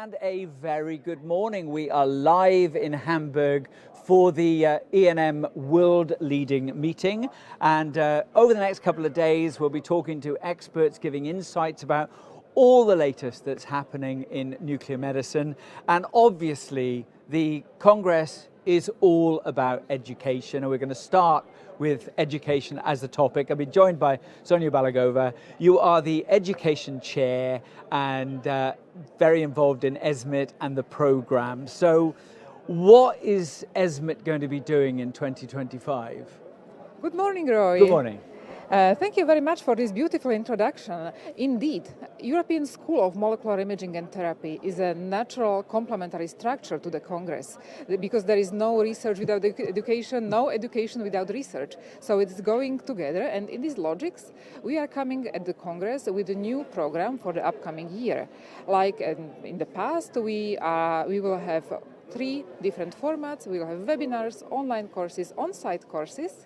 And a very good morning. We are live in Hamburg for the EANM World Leading Meeting. And over the next couple of days, we'll be talking to experts, giving insights about all the latest that's happening in nuclear medicine. And obviously, the Congress is all about education. And we're going to start with education as the topic. I'll be joined by Soňa Balogová. You are the education chair and very involved in ESMIT and the program. So what is ESMIT going to be doing in 2025? Good morning, Roy. Good morning. Thank you very much for this beautiful introduction. Indeed, European School of Molecular Imaging and Therapy is a natural complementary structure to the Congress because there is no research without education, no education without research. So it's going together, and in these logics, we are coming at the Congress with a new program for the upcoming year. Like in the past, we will have 3 different formats. We will have webinars, online courses, on-site courses,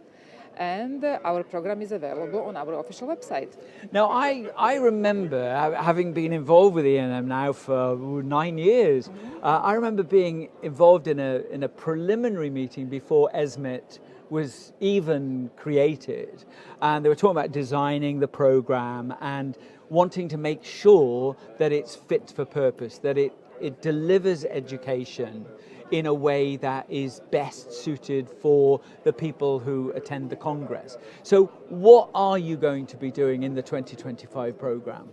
and our program is available on our official website. Now, I remember, having been involved with EANM now for 9 years, I remember being involved in a preliminary meeting before ESMIT was even created. And they were talking about designing the program and wanting to make sure that it's fit for purpose, that it delivers education in a way that is best suited for the people who attend the Congress. So what are you going to be doing in the 2025 program?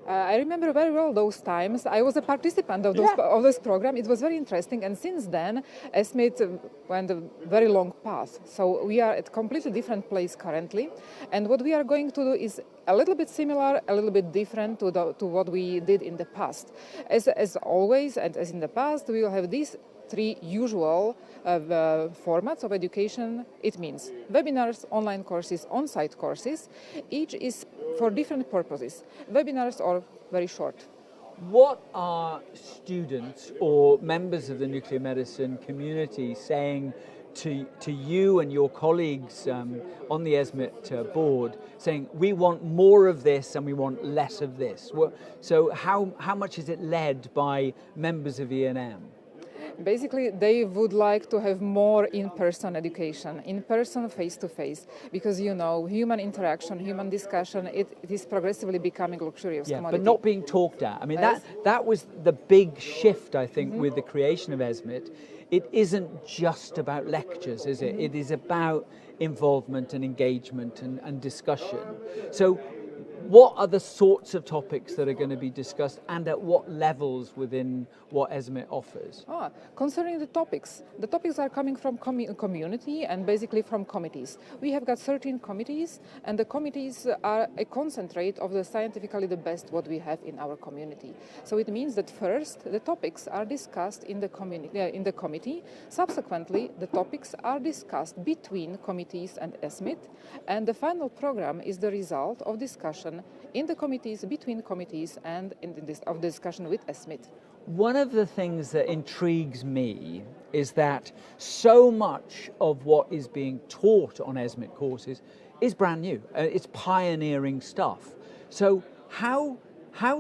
I remember very well those times. I was a participant of this program. It was very interesting, and since then, ESMIT went a very long path. So we are at a completely different place currently, and what we are going to do is a little bit similar, a little bit different to what we did in the past. As always, and as in the past, we will have these 3 usual formats of education. It means webinars, online courses, on-site courses. Each is for different purposes. Webinars are very short. What are students or members of the nuclear medicine community saying to you and your colleagues on the ESMIT board, saying we want more of this and we want less of this? So how much is it led by members of EANM? Basically, they would like to have more in-person education, in-person, face-to-face, because, you know, human interaction, human discussion, it is progressively becoming luxurious commodity. But not being talked at. I mean, that was the big shift, I think, with the creation of ESMIT. It isn't just about lectures, is it? It is about involvement and engagement and discussion. So what are the sorts of topics that are going to be discussed, and at what levels within what ESMIT offers? Concerning the topics are coming from community and basically from committees. We have got 13 committees, and the committees are a concentrate of the scientifically the best what we have in our community. So it means that first the topics are discussed in the committee. Subsequently, the topics are discussed between committees and ESMIT, and the final program is the result of discussion in the committees, between committees, and of discussion with ESMIT. One of the things that intrigues me is that so much of what is being taught on ESMIT courses is brand new. It's pioneering stuff. So how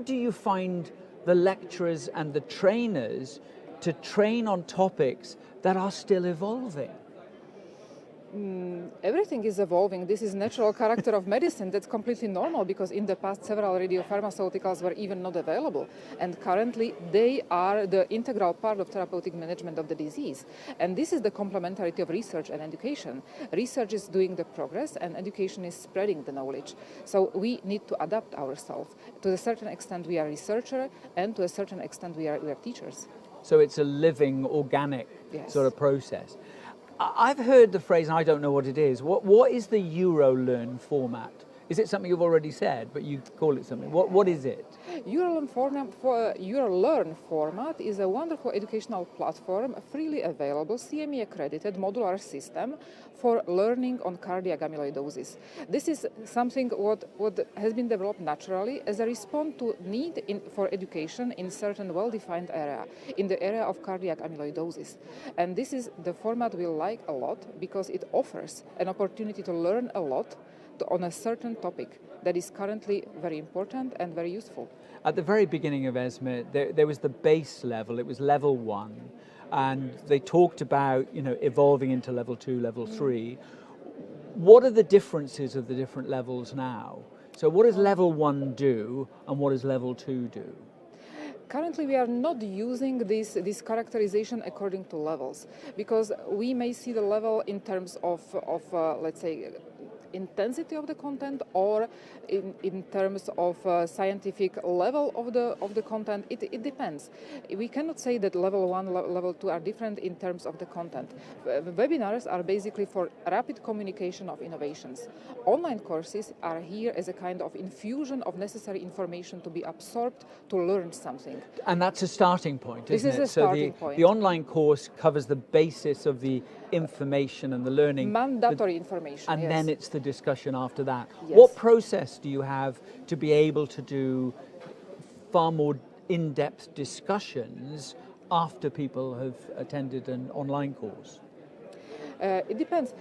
do you find the lecturers and the trainers to train on topics that are still evolving? Everything is evolving. This is natural character of medicine. That's completely normal because in the past several radiopharmaceuticals were even not available, and currently they are the integral part of therapeutic management of the disease. And this is the complementarity of research and education. Research is doing the progress and education is spreading the knowledge. So we need to adapt ourselves. To a certain extent we are researchers, and to a certain extent we are teachers. So it's a living, organic sort of process. I've heard the phrase, and I don't know what it is. What is the EuroLearn format? Is it something you've already said, but you call it something? What is it? EuroLearn format is a wonderful educational platform, freely available, CME accredited modular system for learning on cardiac amyloidosis. This is something what has been developed naturally as a response to need for education in certain well-defined area, in the area of cardiac amyloidosis. And this is the format we like a lot because it offers an opportunity to learn a lot on a certain topic that is currently very important and very useful. At the very beginning of ESMIT, there was the base level, it was level 1, and they talked about, evolving into level 2, level 3. What are the differences of the different levels now? So what does level 1 do, and what does level 2 do? Currently, we are not using this characterization according to levels, because we may see the level in terms of let's say, intensity of the content, or in terms of scientific level of the content. It depends. We cannot say that level 1, level 2 are different in terms of the content. Webinars are basically for rapid communication of innovations. Online courses are here as a kind of infusion of necessary information to be absorbed to learn something. And that's a starting point, isn't it? This is a starting point. The online course covers the basis of the information and the learning. Mandatory information, and yes. then it's the discussion after that. Yes. What process do you have to be able to do far more in-depth discussions after people have attended an online course? It depends.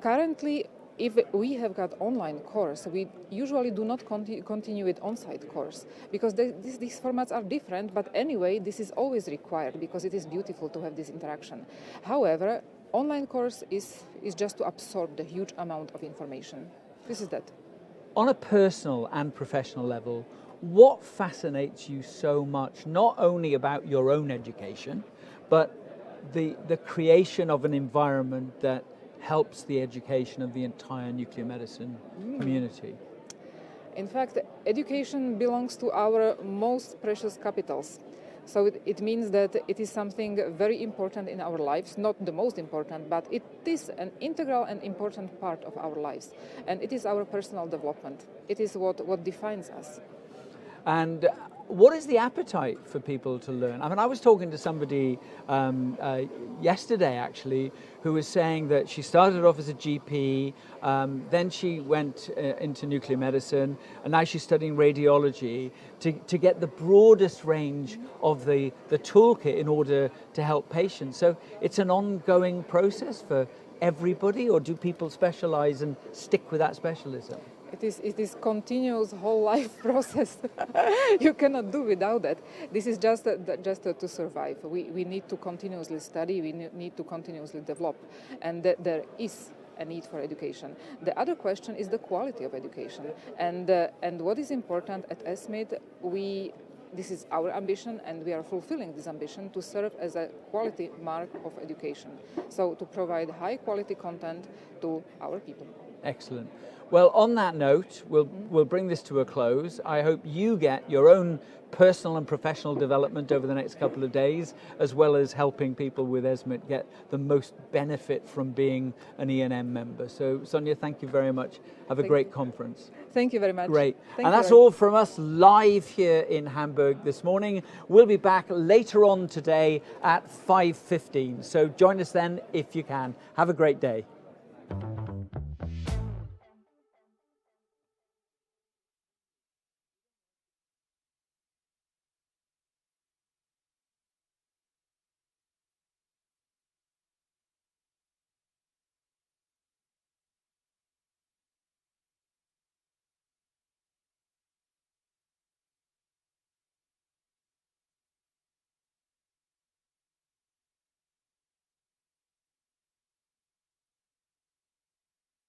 Currently, if we have got online course, we usually do not continue with on-site course, because these formats are different, but anyway, this is always required because it is beautiful to have this interaction. However, online course is just to absorb the huge amount of information. This is that. On a personal and professional level, what fascinates you so much, not only about your own education, but the creation of an environment that helps the education of the entire nuclear medicine community? In fact, education belongs to our most precious capitals. So it means that it is something very important in our lives, not the most important, but it is an integral and important part of our lives. And it is our personal development. It is what defines us. And what is the appetite for people to learn? I mean, I was talking to somebody yesterday, actually, who was saying that she started off as a GP, then she went into nuclear medicine, and now she's studying radiology to get the broadest range of the toolkit in order to help patients. So it's an ongoing process for everybody, or do people specialize and stick with that specialism? It is continuous whole life process. You cannot do without that. This is just to survive. We need to continuously study. We need to continuously develop, and there is a need for education. The other question is the quality of education, and what is important at ESMIT. This is our ambition, and we are fulfilling this ambition to serve as a quality mark of education. So to provide high quality content to our people. Excellent. Well, on that note, we'll bring this to a close. I hope you get your own personal and professional development over the next couple of days, as well as helping people with ESMIT get the most benefit from being an EANM member. So, Soňa, thank you very much. Have a great conference. Thank you very much. Great. And that's all from us live here in Hamburg this morning. We'll be back later on today at 5:15. So join us then if you can. Have a great day.